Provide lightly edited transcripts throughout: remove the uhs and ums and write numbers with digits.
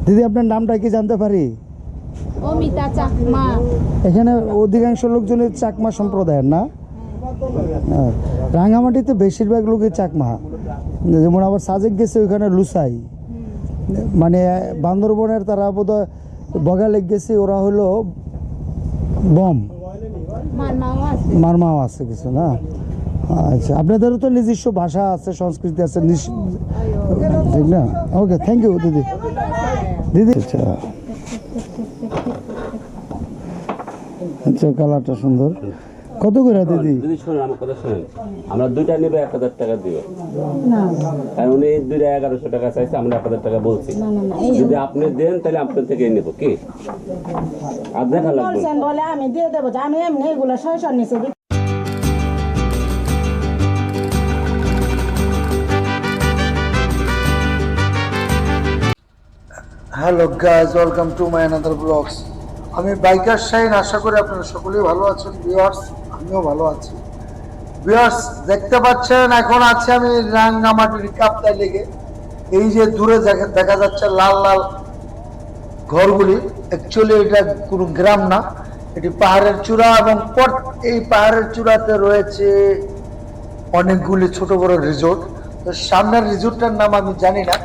দিদি আপনার নামটা কি জানতে পারি? অমিতা চাকমা। এখানে অধিকাংশ লোকজনের চাকমা সম্প্রদায়ের না? হ্যাঁ। রাঙামাটিতে বেশিরভাগ লোকই চাকমা, যেমন আবার সাজেক গেছে ওইখানে লুসাই, মানে বান্দরবনের তারা বোধহয় বগালেক গেছে, ওরা হলো বম মারমাও আছে কিছু না। আচ্ছা, আপনাদেরও তো নিজস্ব ভাষা আছে, সংস্কৃতি আছে, ঠিক না? ওকে, থ্যাংক ইউ দিদি। দিদি আচ্ছা আচ্ছা, কালারটা সুন্দর। কত করে দিদি? দিদি শোনেন, আমার কথা শোনেন, আমরা দুইটা নেবে 1000 টাকা দিও, কারণ উনি দুইটা 1100 টাকা চাইছে, আমরা 1000 টাকা বলছি। যদি আপনি দেন তাহলে আপনার থেকে নেবো কি আর দেখা লাগবে বলে আমি দিয়ে দেবো, আমি এমনি এগুলো 600 নিচে। Hello guys, welcome to my another blogs. আমি বাইকার শাহিন, আশা করি আপনারা সকলেই ভালো আছেন। ভিউয়ার্স, আমিও ভালো আছি। ভিউয়ার্স, দেখতে পাচ্ছেন এখন আছে আমি রাঙ্গামাটির কাপ্তাই লেগে। এই যে দূরে দেখা যাচ্ছে লাল লাল ঘরগুলি, অ্যাকচুয়ালি এটা কোনো গ্রাম না, এটি পাহাড়ের চূড়া, এবং এই পাহাড়ের চূড়াতে রয়েছে অনেকগুলি ছোট বড় রিসোর্ট। তো সামনের রিসোর্টটার নাম আমি জানি না।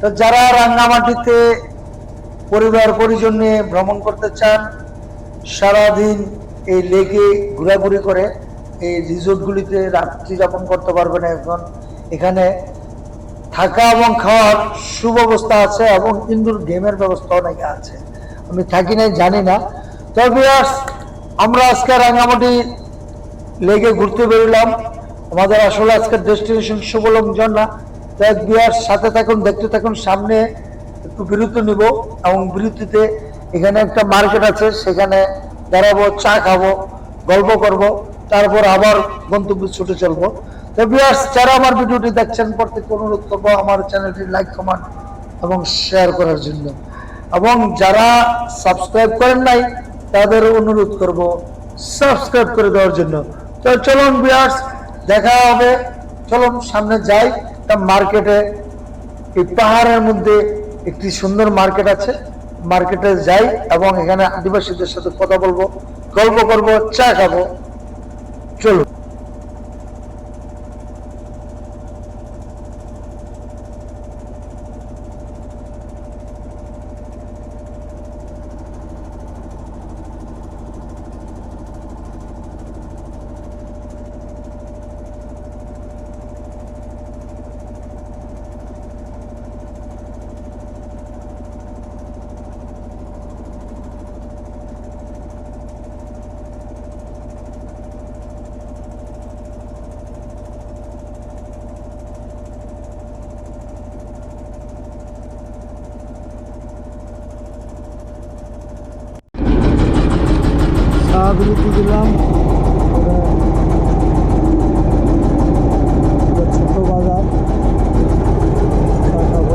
তো যারা রাঙ্গামাটিতে পরিবার পরিজন নিয়ে ভ্রমণ করতে চান, সারাদিন এই লেকে ঘোরাঘুরি করে এই রিসোর্টগুলিতে রাত্রি যাপন করতে পারবেন। এখন এখানে থাকা এবং খাওয়ার সুব্যবস্থা আছে, এবং ইনডোর গেমের ব্যবস্থা অনেক আছে। আমি থাকি নাই, জানি না। তবে আমরা আজকে রাঙ্গামাটি লেকে ঘুরতে বেরোলাম। আমাদের আসলে আজকের ডেস্টিনেশন সুবলং ঝর্ণা। তো এক বিয়ার সাথে থাকুন, দেখতে থাকুন। সামনে একটু বিরতি নিব, এবং বিরতিতে এখানে একটা মার্কেট আছে, সেখানে দাঁড়াবো, চা খাবো, গল্প করব, তারপর আবার গন্তব্যে ছুটে চলবো। তো ভিউয়ার্স, যারা আমার ভিডিওটি দেখছেন, প্রত্যেককে অনুরোধ করবো আমার চ্যানেলটি লাইক, কমেন্ট এবং শেয়ার করার জন্য, এবং যারা সাবস্ক্রাইব করেন নাই তাদের অনুরোধ করব সাবস্ক্রাইব করে দেওয়ার জন্য। তো চলুন ভিউয়ার্স, দেখা হবে। চলুন সামনে যাই। তা মার্কেটে, এই পাহাড়ের মধ্যে একটি সুন্দর মার্কেট আছে, মার্কেটে যাই এবং এখানে আদিবাসীদের সাথে কথা বলবো, গল্প করব, চা খাবো। চলুন। বিরতি দিলাম, ছোট বাজার খাবো।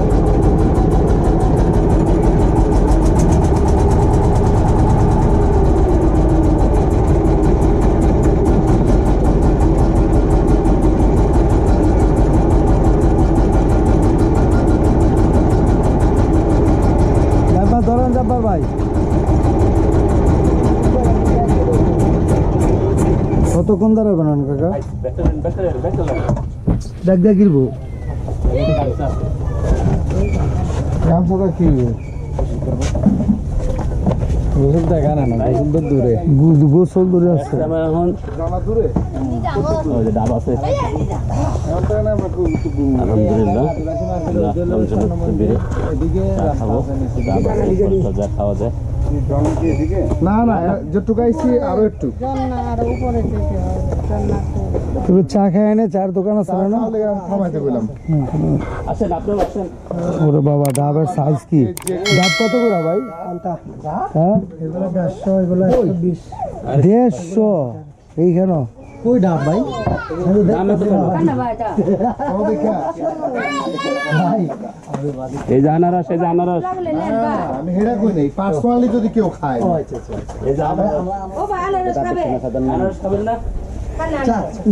ধরেন জব্বার ভাই, কতক্ষণ দাঁড়াবেন কাকা? দেখ দেখ কিনবো গামছাটা কিনবো, গোসল দেখা না, গোসল তো দূরে, গোসল দূরে আছে এখন দূরে ডাব আছে। আলহামদুলিল্লাহ, খাওয়া যায় না না, যেটুকু আইছি আরো একটু তুমি চা খাই এনে, চার দোকান আছে না, থামাইতে বললাম। ওরে বাবা, ডাবের সাইজ কি? ডাব কত করে ভাই? হ্যাঁ, 150 এইখানে কই ডাব ভাই? এই যে আনারস, এই যে আনারস আমি হেরা কই নাই, পার্সোনালি যদি কেউ খায়। এই যে আনারস খাবেন না?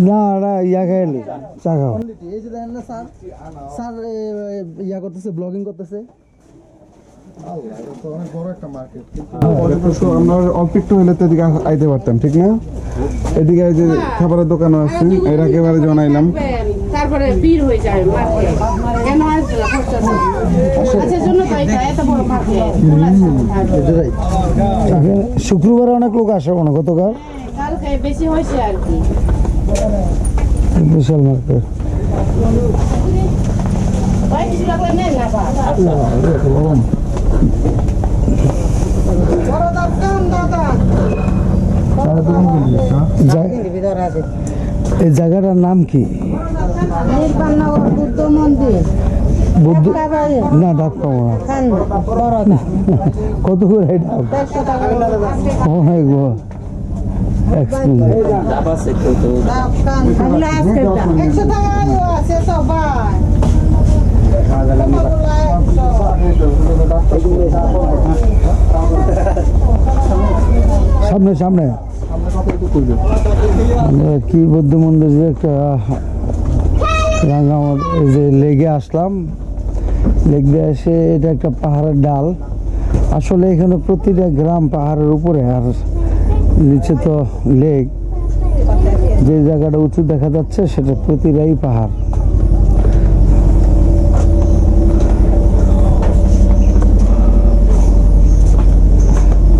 না না, ইয়া খাইলি চা খাও। এই যে দেখেন না স্যার, স্যার ইয়া করতেছে, ব্লগিং করতেছে। আমরা অল্প একটু হলে তো এদিকে আইতে পারতাম, ঠিক না? এদিকে এই যে খাবারের দোকানও আছে, এর একেবারে জানাইলাম। তারপরে ভিড় হয়ে যায় মার্কেট কেন আসবে আচ্ছা জন্য তো এটা এত বড় মার্কেট শুক্রবারে অনেক লোক আসে মনে হয়, গতকাল কালকে বেশি হয়েছে আর কি বিশাল মার্কেট। ভাই কিছু লাগলে নেন না বা এই জায়গাটার নাম কি? নির্বাণনগর বুদ্ধ মন্দির বুদ্ধ না, ডাক পাবো না। কত করে এই ডাক? ও মাই গড, এক্সক্লুসিভ। ডাবা সেক্টর তো 100 টাকা আছে সবাই সামনে সামনে কি বৌদ্ধ মন্দির যে একটা রাঙ্গামাট, এই যে লেগে আসলাম, লেগ দিয়ে এসে এটা একটা পাহাড়ের ডাল। আসলে এখানে প্রতিটা গ্রাম পাহাড়ের উপরে, আর নিচে তো লেক। যে জায়গাটা উঁচু দেখা যাচ্ছে সেটা প্রতিটাই পাহাড়।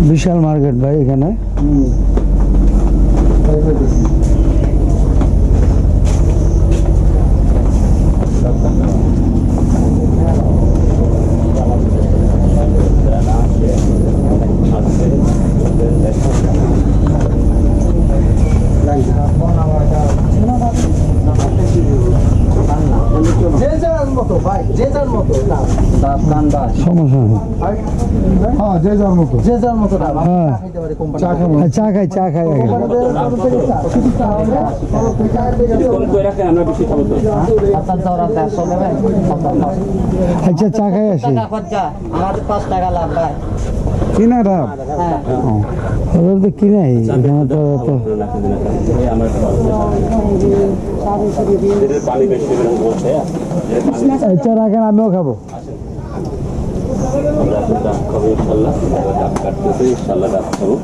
বিশাল মার্কেট ভাই এখানে। সমস্যা নেই। হ্যাঁ, যে যার মতো। হ্যাঁ, চা খাবো। চা খাই আগে। কম করে রাখেন, আমরা বেশি খাবো তো। আচ্ছা, চা খাই আসি। আমাদের 5 টাকা লাভ ভাই। কিনা ডাব? ওদের তো কিনাই এখানে তো আমার পানি বেশি দেবেন বলছে। চা রাখেন, আমিও খাবো। আমরা এখন ডাব খাবো ইনশাল্লাহ, ডাব কাটতেছি ইনশাল্লাহ, ডাব খাবো।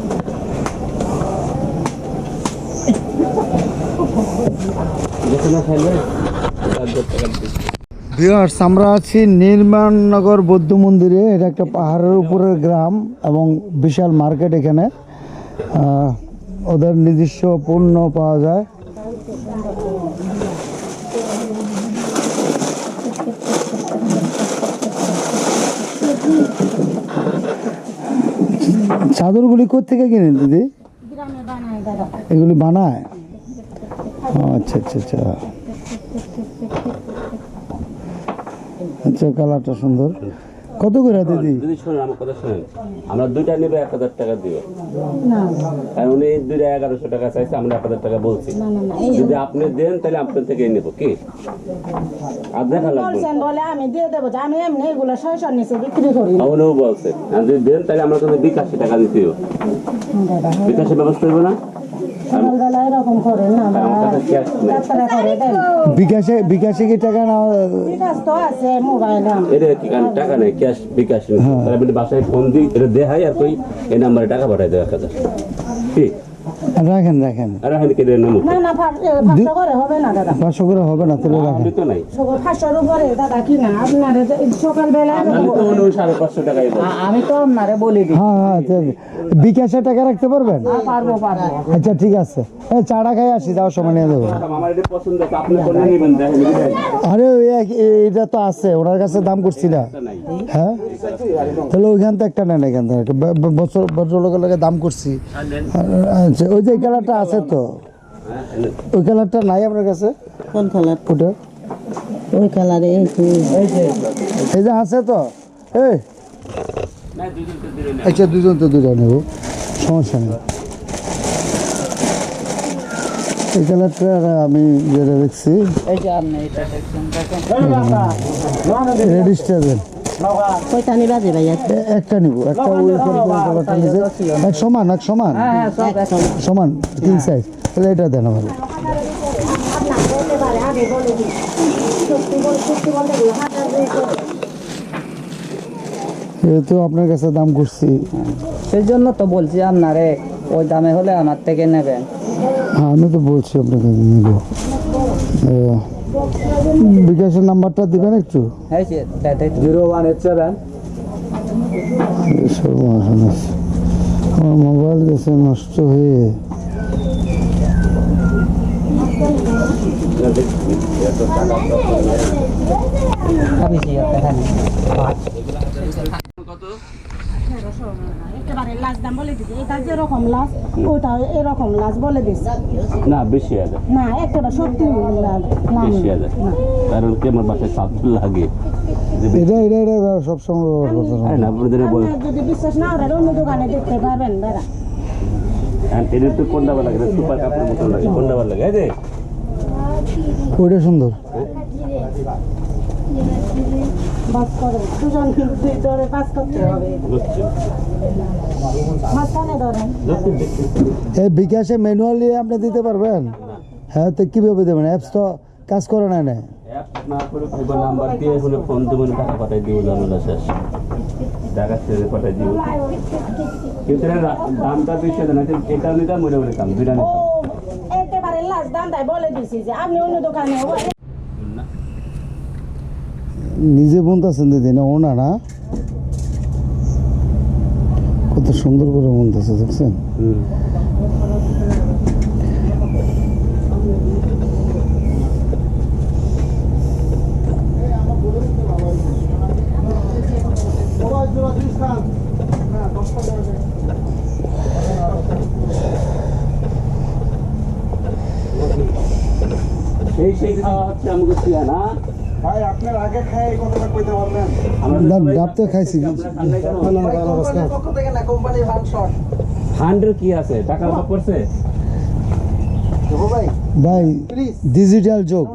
যেখানে খাইলে ভিউয়ার্স, আমরা আছি নির্মাণনগর বৌদ্ধ মন্দিরে। এটা একটা পাহাড়ের উপরের গ্রাম এবং বিশাল মার্কেট এখানে। ওদের নিজস্ব পণ্য পাওয়া যায়। চাদরগুলি কোত্থেকে কিনেন দিদি? গ্রামে বানায় দাদা এগুলি বানায়? আচ্ছা আচ্ছা আচ্ছা আচ্ছা, কালারটা সুন্দর। কত করে দিদি? যদি শোনেন আমার কথা শোনেন, আমরা দুইটা নেবে 1000 টাকা দিব। না কারণ উনি দুইটা 1100 টাকা চাইছে, আমরা 1000 টাকা বলছি। যদি আপনি দেন তাহলে আপনার থেকে নেব কি? আর দেখা লাগবে বলছেন বলে আমি দিয়ে দেবো, যে আমি এমনি এগুলো 600 নিচে বিক্রি করি না। উনিও বলছে, আর যদি দেন তাহলে আমার কাছে 82 টাকা দিতে হবে। বিকাশের ব্যবস্থা হবে না? সকালবেলা এরকম করে না আমার কাছে ক্যাশ নেই। যাত্রা করে দেন। বিকাশে কি টাকা না? বিকাশ তো আছে মোবাইলে। এটা কি কারণ টাকা নেই, ক্যাশ বিকাশ নেই। তাহলে আপনি বাসায় ফোন দিই, এটা দেখাই আর কই এই নাম্বারে টাকা পাঠাই দেয় 1000। ঠিক রাখেন আর এখন কেটে নেবো না না 500 করে হবে না দাদা, 500 করে হবে না, তাহলে রাখেন। আমি তো নাই, 500 উপরে দাদা কি না আপনার সকালবেলা আমি তো 550 টাকাই দেবো। আমি তো আপনারে বলি দিই। হ্যাঁ হ্যাঁ, বিকাশে টাকা রাখতে পারবেন? পারবো আচ্ছা ঠিক আছে, এই চাটা খাই আসি, যাওয়ার সময় নিয়ে দেবো। আমার এটা পছন্দ আছে, আপনি কোনটা নেবেন দেখেন। আরে এটা তো আছে, ওনার কাছে দাম করছি না। হ্যাঁ, তাহলে ওইখান থেকে একটা নেন, এখান থেকে বছর ভদ্রলোকের লাগে দাম করছি। আচ্ছা, ওই যে কালারটা আছে তো, ওই কালারটা নাই আপনার কাছে? কোন কালার? ওটা ওই কালারে এই যে আছে তো। এই আচ্ছা, দুজন তো দুটা নেব, সমস্যা নেই। এই কালারটা আমি যেটা দেখছি এই যে আপনি এটা দেখছেন, দেখেন রেডিস্টার দেন। কয়টা নিবা যে ভাইয়া? একটা নিব, একটা ওই কালারটা নিতে এক সমান সমান তিন সাইজ, তাহলে এটা দেন আমার। আগে বলে দিই সত্যি বলতে তো আপনার কাছে দাম করছি। সেই জন্য তো বলছি আপনারে ওই দামে হলে আমার থেকে নেবেন। হ্যাঁ আমি তো বলছি আপনাকে নিব। বিকাশের নাম্বারটা দিবেন একটু। এই যে 0187 আমার মোবাইল গেছে নষ্ট হয়ে। একেবারে লাজ দাম বলে দিছি, এটা যেরকম লাজ ওটা এরকম লাজ বলে দিছি। না বেশি হাজার, না একেবারে সত্যি লাজ না। বেশি হাজার, কারণ কি আমার বাসায় সাত লাগে এটা সবসময় ব্যবহার করতে হবে। না আপনাদের বল আপনার যদি বিশ্বাস না হয় অন্য দোকানে দেখতে পারবেন দাদা। এদের তো কোনটা ভালো লাগে, সুপার কাপড়ের মতো লাগে, কোনটা ভালো লাগে? এই যে ওইটা সুন্দর। বাস করেন দুজন দুই ধরে বাস করতে হবে। বুঝছি, মাঝখানে ধরেন। এই বিকাশে ম্যানুয়ালি আপনি দিতে পারবেন? হ্যাঁ তো কীভাবে দেবেন? অ্যাপস তো কাজ করে না। অ্যাপ না করে ফোন নাম্বার দিয়ে ফোনে ফোন দেবেন, টাকা পাঠাই দিব, ঝামেলা শেষ। টাকা ছেড়ে পাঠাই দিব, কিন্তু এর দামটা বেশি আছে না, এটা নিতাম মনে মনে কাম দুইটা ও নিতাম একেবারে লাজ দান্দায় বলে দিছি যে আপনি অন্য দোকানে না। নিজে বলতেছেন দিদি না ওনা না, কত সুন্দর করে বলতেছে দেখছেন। সেই খাওয়া হচ্ছে আমাকে চিয়া না। ভাই আপনার আগে খাই এই কথাটা কইতে পারলেন? ডাব তো খাইছি। হান্ড্রেড কি আছে, টাকা অভাব করছে? ভাই ডিজিটাল যোগ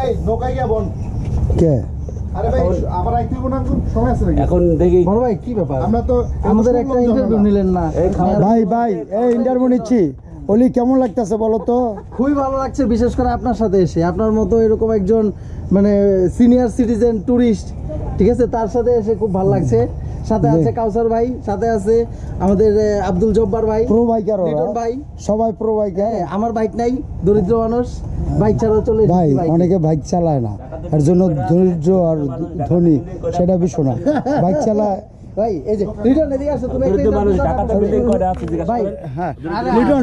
এই নৌকায় গিয়া বল। কে আরে ভাই আবার আইতে কোন সময় আছে নাকি? এখন দেখি বড় ভাই কি ব্যাপার? আমরা তো আমাদের একটা ইন্টারভিউ নিলেন না। ভাই এই ইন্টারভিউ নিচ্ছি। ওলি কেমন লাগতেছে বলো তো? খুবই ভালো লাগছে, বিশেষ করে আপনার সাথে এসে। আপনার মতো এরকম একজন মানে সিনিয়র সিটিজেন ট্যুরিস্ট, ঠিক আছে, তার সাথে এসে খুব ভালো লাগছে। সাথে আছে কাউসার ভাই, সাথে আছে আমাদের আব্দুল জব্বার ভাই, প্রো বাইকার লিটন ভাই, সবাই প্রো বাইকার। হ্যাঁ, আমার বাইক নাই, দরিদ্র মানুষ, বাইক ছাড়াও চলে ভাই এসেছি বাইকে। অনেকে বাইক চালায় না, এর জন্য দরিদ্র আর ধনী সেটা বিষয় না। বাইক চালায় ভাই এই যে লিটন এদিকে আসো, তুমি একটা দরিদ্র মানুষ interview টাকা দাও। তো করে আছে জিজ্ঞাসা ভাই করেন। হ্যাঁ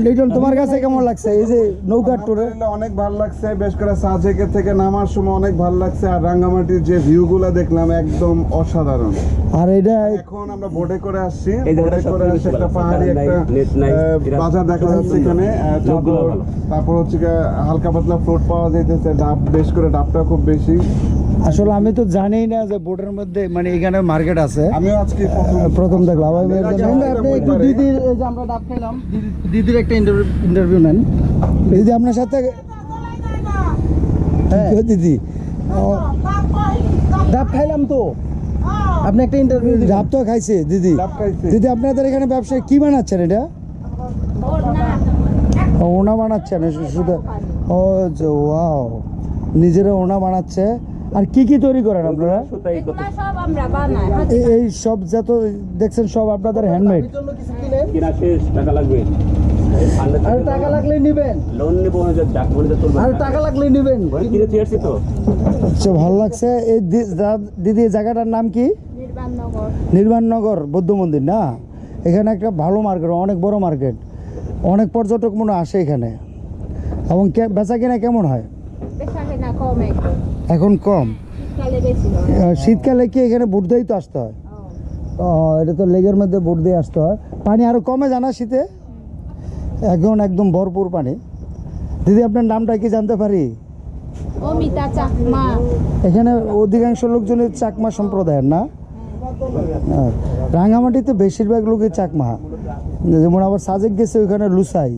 লিটন তোমার কাছে কেমন লাগছে এই যে নৌকার ট্যুরে? আলহামদুলিল্লাহ অনেক ভালো লাগছে, বেশ করে সাজেকে থেকে নামার সময় অনেক ভালো লাগছে। আর রাঙ্গামাটির যে ভিউগুলো দেখলাম একদম অসাধারণ। আর এটা এখন আমরা বোটে করে আসছি, এই জায়গাটা বোটে করে সবথেকে আসছি বেশি একটা ভালো। পাহাড়ি নাই, একটা নেট নাই, এরা বাজার দেখা যাচ্ছে এখানে। লোকগুলো ভালো। তারপর হচ্ছে গিয়ে হালকা পাতলা ফ্রুট পাওয়া যাইতেছে, ডাব বেশ করে, ডাবটা খুব বেশি। আসলে আমি তো জানি না যে বোটের মধ্যে মানে এখানে মার্কেট আছে। আমিও আজকে প্রথম দেখলাম। আমি এর জন্য- কিন্তু আপনি একটু দিদির, এই যে আমরা ডাব খেলাম, দিদির একটা ইন্টারভিউ নেন। দিদি আপনার সাথে হ্যাঁ, কি গো দিদি? ডাব খাইলাম তো, আপনি একটা ইন্টারভিউ ডাব তো খাইছে দিদি। ডাব খাইছে। দিদি আপনাদের এখানে ব্যবসায় কি বানাচ্ছেন এটা? ও, ওনা বানাচ্ছেন শুধু? ও ওয়াও, নিজেরা ওনা বানাচ্ছে। আর কি কি তৈরি করেন আপনারা? সুতাই কত সব আমরা বানাই। এই সব যত দেখছেন সব আপনাদের হ্যান্ডমেড? জন্য কিছু কিনেন, কিনা শেষ, টাকা লাগবে। আর টাকা লাগলে নিবেন, লোন নেবো, ডাক বলে তুলবে। আর টাকা লাগলে নিবেন। কিনে চেয়েছি তো। আচ্ছা ভালো লাগছে। এই দিদি এই জায়গাটার নাম কি? নির্বাণনগর। নির্বাণনগর বৌদ্ধ মন্দির না? এখানে একটা ভালো মার্কেট, অনেক বড় মার্কেট, অনেক পর্যটক মনে হয় আসে এখানে। এবং বেচা কিনা কেমন হয়? বেচাকেনা কম একটু। এখন কম। শীতকালে বেশি হয়। শীতকালে কি এখানে বুট দিয়েই তো আসতে হয়? ও, এটা তো লেগের মধ্যে বুট দিয়ে আসতে হয়। পানি আরো কমে জানা শীতে? এখন একদম ভরপুর পানি। দিদি আপনার নামটা কি জানতে পারি? অমিতা চাকমা। এখানে অধিকাংশ লোকজনের চাকমা সম্প্রদায়ের না? হ্যাঁ, রাঙামাটিতে বেশিরভাগ লোকই চাকমা। যেমন আবার সাজেক গেছে ওইখানে লুসাই,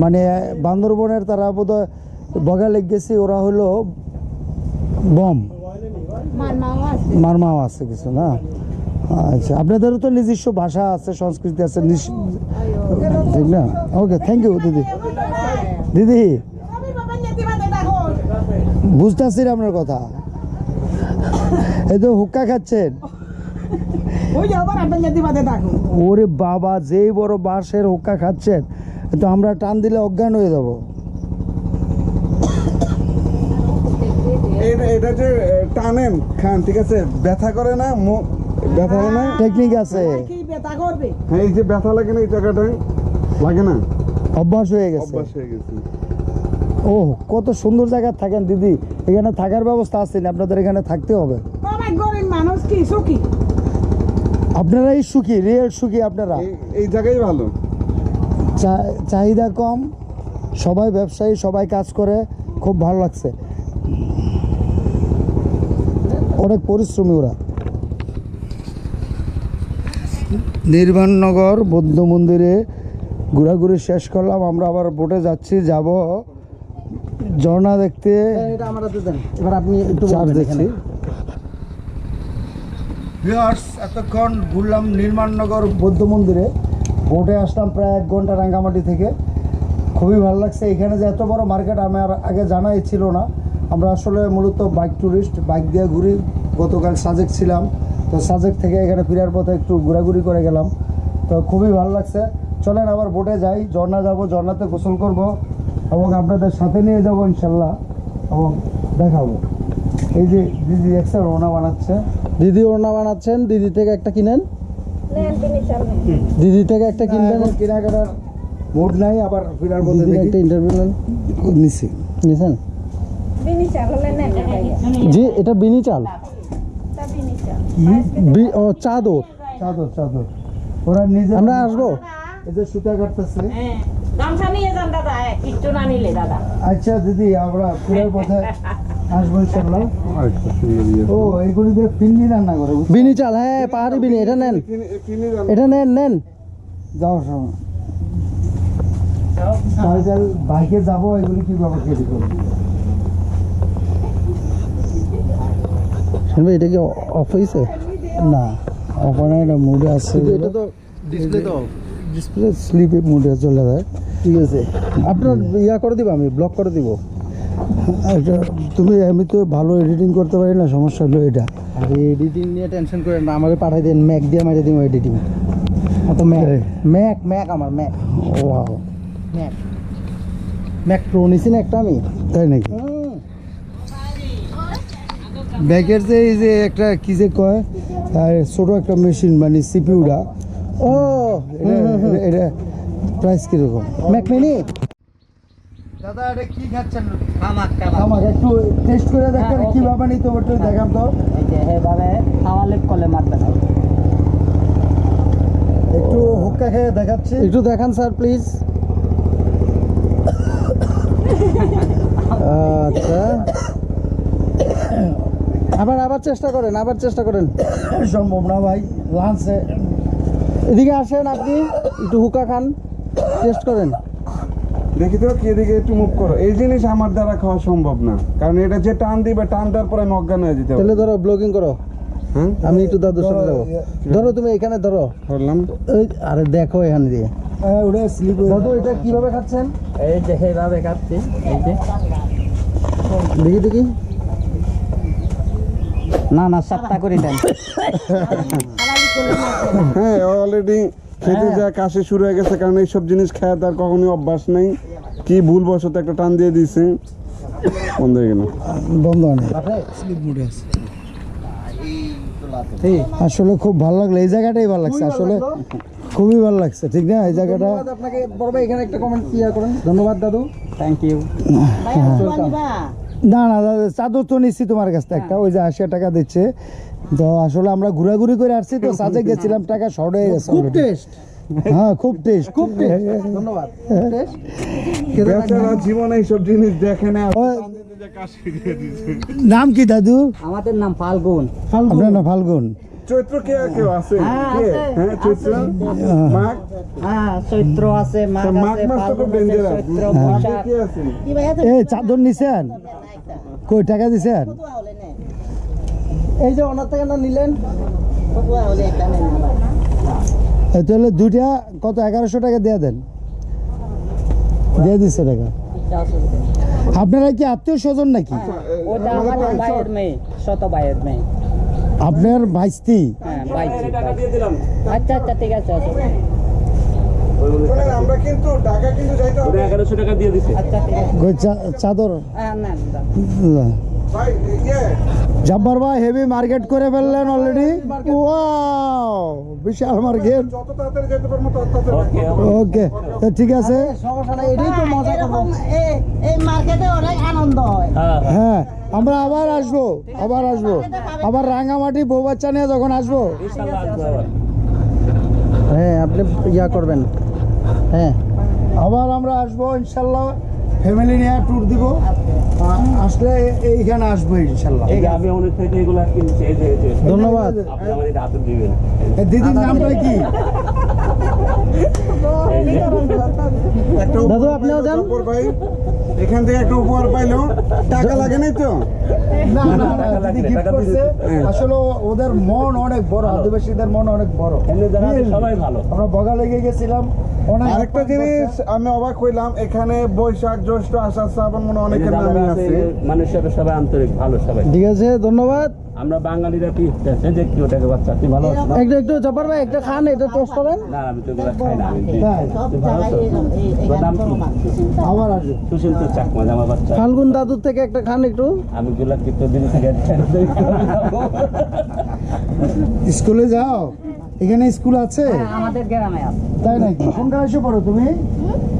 মানে বান্দরবনের তারা বোধহয় বগালেক গেছে, ওরা হলো বম মারমাও আছে। মারমাও আছে কিছু না? আচ্ছা, আপনাদেরও তো নিজস্ব ভাষা আছে, সংস্কৃতি আছে, ঠিক না? ওকে, থ্যাংক ইউ দিদি। দিদি বুঝতেছি না আপনার কথা। এই তো হুক্কা খাচ্ছেন, ওরে বাবা, যেই বড় বাঁশের হুক্কা খাচ্ছেন, তো আমরা টান দিলে অজ্ঞান হয়ে যাব। এটা যে টানেন খান, ঠিক আছে, ব্যথা করে না, ব্যথা হয় না, টেকনিক আছে, হ্যাঁ এই যে ব্যথা লাগে না এই জায়গাটায়, লাগে না, অভ্যাস হয়ে গেছে। অভ্যাস হয়ে গেছে। ও কত সুন্দর জায়গায় থাকেন দিদি, এখানে থাকার ব্যবস্থা আছে না? আপনাদের এখানে থাকতে হবে। আপনারাই সুখী, রিয়েল সুখী আপনারা। এই জায়গায় ভালো। চাহিদা কম, সবাই ব্যবসায়ী, সবাই কাজ করে, খুব ভালো লাগছে, অনেক পরিশ্রমী ওরা। নির্বাণনগর বৌদ্ধ মন্দিরে ঘোরাঘুরি শেষ করলাম, আমরা আবার বোটে যাচ্ছি, যাব ঝর্ণা দেখতে। এবার আপনি চার্জ দিচ্ছি। এতক্ষণ ঘুরলাম নির্মাণনগর বৌদ্ধ মন্দিরে, বোটে আসলাম প্রায় 1 ঘন্টা রাঙ্গামাটি থেকে, খুবই ভালো লাগছে। এখানে যে এত বড় মার্কেট আমার আগে জানাই ছিল না। আমরা আসলে মূলত বাইক ট্যুরিস্ট, বাইক দিয়ে ঘুরি। গতকাল সাজেক ছিলাম, তো সাজেক থেকে এখানে ফেরার পথে একটু ঘোরাঘুরি করে গেলাম, তো খুবই ভালো লাগছে। চলেন আবার বোটে যাই, ঝর্ণা যাব, ঝর্ণাতে গোসল করব এবং আপনাদের সাথে নিয়ে যাব ইনশাল্লাহ, এবং দেখাবো। এই যে দিদি দেখছেন ওড়না বানাচ্ছে, দিদি ওড়না বানাচ্ছেন, দিদি থেকে একটা কিনেন, দিদি থেকে একটা কিনবেন, কেনাকাটার মুড নাই। আবার ফেরার পথে একটা ইন্টারভিউ নেন, নিছেন জি, এটা বিনি চাল, ও চাদর, চাদর চাদর ওরা নিজে। আমরা আসবো, এই যে সুতা কাটতেছে। আচ্ছা দিদি, আমরা ফেরার পথে আসবো ইনশাআল্লাহ। ও এইগুলি দিয়ে ফিন্নি রান্না করে, বিনি চাল, হ্যাঁ পাহাড়ি বিনি। এটা নেন, এটা নেন, নেন যাও সময় বাইকে যাবো, এগুলি কি বাবা খেতে করবো। শুনবে এটা কি অফ হয়েছে? না অফ হয় না, মুডে আছে। এটা তো ডিসপ্লে, তো ডিসপ্লে স্লিপে মুডে চলে যায়। ঠিক আছে, আপনার ইয়া করে দিব, আমি ব্লক করে দিব। এটা তুমি, আমি তো ভালো এডিটিং করতে পারি না, সমস্যা হলো এটা। আরে এডিটিং নিয়ে টেনশন করেন না, আমাকে পাঠাই দেন, ম্যাক দিয়ে মারিয়ে দিব এডিটিং। তো ম্যাক ম্যাক আমার Mac, wow Mac, Mac pro নিছি না একটা আমি, তাই নাকি? ব্যাগের যে এই যে একটা কি যে কয়, ছোটো একটা মেশিন মানে সিপিউটা, ও এটা প্রাইস কিরকম? Mac mini. দাদা এটা কি খাচ্ছেন? আমাকে একটু টেস্ট করে দেখেন কিভাবে নিতে হবে, একটু দেখান তো। এভাবে খাওয়ালে কলে মারবে না, একটু হুক্কা খেয়ে দেখাচ্ছি, একটু দেখান স্যার প্লিজ। আচ্ছা, আবার চেষ্টা করেন, আবার চেষ্টা করেন। সম্ভব না ভাই, লাঞ্চে এদিকে আসেন, আপনি একটু হুক্কা খান, টেস্ট করেন। দেখি তো কি, এদিকে একটু মুভ করো। এই জিনিস আমার দ্বারা খাওয়া সম্ভব না, কারণ এটা যে টান দিবে, টান দেওয়ার পরে আমি অজ্ঞান হয়ে যেতে হবে। তাহলে ধরো ব্লগিং করো, হ্যাঁ আমি একটু দাদুর সাথে যাবো। ধরো তুমি এখানে ধরো, ধরলাম। আরে দেখো এখানে দিয়ে, ওটা স্লিপ। দাদু এটা কিভাবে খাচ্ছেন? এই যে এইভাবে খাচ্ছি, এই যে দেখি দেখি। না না, সাতটা করে দেন। হ্যাঁ অলরেডি খেতে যা কাশি শুরু হয়ে গেছে, কারণ এইসব জিনিস খাওয়া তার কখনোই অভ্যাস নেই। কি ভুলবশত একটা টান দিয়ে দিয়েছে, বন্ধ হয়ে গেল। বন্ধ হয় না, স্লিপ মোডে আছে। আসলে খুব ভালো লাগলো, এই জায়গাটাই ভালো লাগছে, আসলে খুবই ভালো লাগছে, ঠিক না? এই জায়গাটা আপনাকে বড় ভাই এখানে একটা কমেন্ট ক্লিয়ার করেন। ধন্যবাদ দাদু, থ্যাংক ইউ। না না দাদা, চাদর তো নিচ্ছি তোমার কাছ থেকে একটা, ওই যে 80 টাকা দিচ্ছে। তো আসলে আমরা ঘোরাঘুরি করে আসছি, তো সাজে গেছিলাম, টাকা শর্ট হয়ে গেছে। খুব টেস্ট, হ্যাঁ খুব টেস্ট, খুব টেস্ট। ধন্যবাদ। বেচারা জীবনে এইসব জিনিস দেখে না। নাম কি দাদু? আমাদের নাম ফাল্গুন। আপনার নাম ফাল্গুন। চৈত্র কে কেউ আছে? কে? হ্যাঁ চৈত্র, মাঘ। হ্যাঁ চৈত্র আছে, মাঘ মাঘ আছে, মাস তো খুব ফাল্গুন আছে, ডেঞ্জারাস। চৈত্র, বৈশাখ। কে আছে? এই চাদর নিছেন? কই টাকা দিছেন? এই যে ওনার থেকে না নিলেন, তাহলে দুইটা কত? 1100 টাকা দিয়ে দেন, দিয়ে দিচ্ছে টাকা। আপনারা কি আত্মীয় স্বজন নাকি? ওটা আমাদের ভাইয়ের মেয়ে, শত ভাইয়ের মেয়ে। আপনার ভাইস্তি হ্যাঁ বাইছি টাকা দিয়ে দিলাম আচ্ছা আচ্ছা ঠিক আছে আচ্ছা আমরা কিন্তু ঢাকা কিন্তু যাইতে ওটা 1100 টাকা দিয়ে দিছে আচ্ছা ঠিক আছে চাদর হ্যাঁ না না ভাই ইয়ে জব্বার ভাই হেভি মার্কেট করে ফেললেন অলরেডি ওয়াও বিশাল মার্কেট যত তাড়াতাড়ি যেতে পারবো তত তাড়াতাড়ি ওকে ওকে ঠিক আছে সমস্যা নাই এটাই তো মজা করব এই মার্কেটে অনেক আনন্দ হয় হ্যাঁ হ্যাঁ আমরা আবার আসবো আবার রাঙামাটি বউ বাচ্চা নিয়ে যখন আসবো ইনশাআল্লাহ আসবো আবার। হ্যাঁ আপনি ইয়া করবেন হ্যাঁ আবার আমরা আসবো ইনশাল্লাহ ফ্যামিলি নিয়ে ট্যুর দিব আসলে এইখানে আসবো ইনশাল্লাহ এই যে আমি অনেক থেকে এগুলা কিনছি এই যে ধন্যবাদ আপনি আমার এটা হাতে দিবেন দিদির নামটা কি এই যে দাদু আপনিও যান ভাই এখান থেকে একটা উপহার পাইলো টাকা লাগে নাই তো না দিদি গিফট করছে আসলে ওদের মন অনেক বড় আদিবাসীদের মন অনেক বড় এমনি যারা আছে সবাই ভালো আমরা বগা লেগে গেছিলাম অনেক আরেকটা জিনিস আমি অবাক হইলাম এখানে বৈশাখ জ্যৈষ্ঠ আষাঢ় শ্রাবণ মনে এই যে অনেকের যারা নামই আছে, আছে মানুষের সবাই আন্তরিক ভালো সবাই ঠিক আছে ধন্যবাদ আমরা বাঙালিরা কি আছে যে কি ওটাকে বাচ্চা তুই ভালো আছিস না? একটু জব্বার ভাই একটা খান এটা টোস্ট করেন না আমি তো এগুলা খাই না আমি দিই। তাই? তুই ভালো আছো? তোর নাম কি? আবার আসবো সুশীল চাকমা আমার বাচ্চা ফাল্গুন দাদুর থেকে একটা খান একটু আমি গুলা কি তোর দিন থেকে স্কুলে যাও এখানে স্কুল আছে আমাদের গ্রামে আছে তাই নাকি কোন ক্লাসে পড়ো তুমি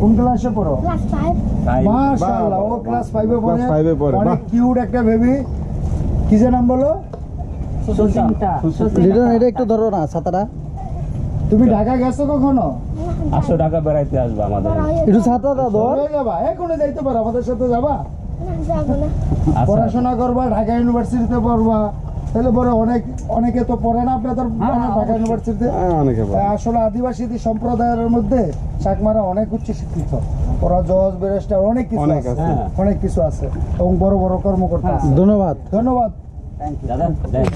কোন ক্লাসে পড়ো মাশাআল্লাহ ও ক্লাস 5 এ পড়ে Class 5 এ পড়ে, অনেক বাহ। কিউট একটা বেবি কি যে নাম বলো সুচিন্তা লিটন এটা একটু ধরো না ছাতাটা তুমি ঢাকা গেছো কখনো 800 টাকা বেড়াইতে আসবে আমাদের একটু ছাতাটা ধর চলে যাবা এখনো যাইতে পারো আমাদের সাথে যাবা আচ্ছা পড়াশোনা করবা ঢাকা ইউনিভার্সিটিতে পড়বা তাহলে পরে অনেকে তো পড়ে না আপনাদের ঢাকা ইউনিভার্সিটিতে অনেকে বলে। আসলে আদিবাসী সম্প্রদায়ের মধ্যে চাকমারা অনেক উচ্চ শিক্ষিত ওরা জজ ব্যারিস্টার অনেক কিছু অনেক আছে আছে। অনেক কিছু আছে এবং বড় বড় কর্মকর্তা আছে ধন্যবাদ ধন্যবাদ দাদা দেখ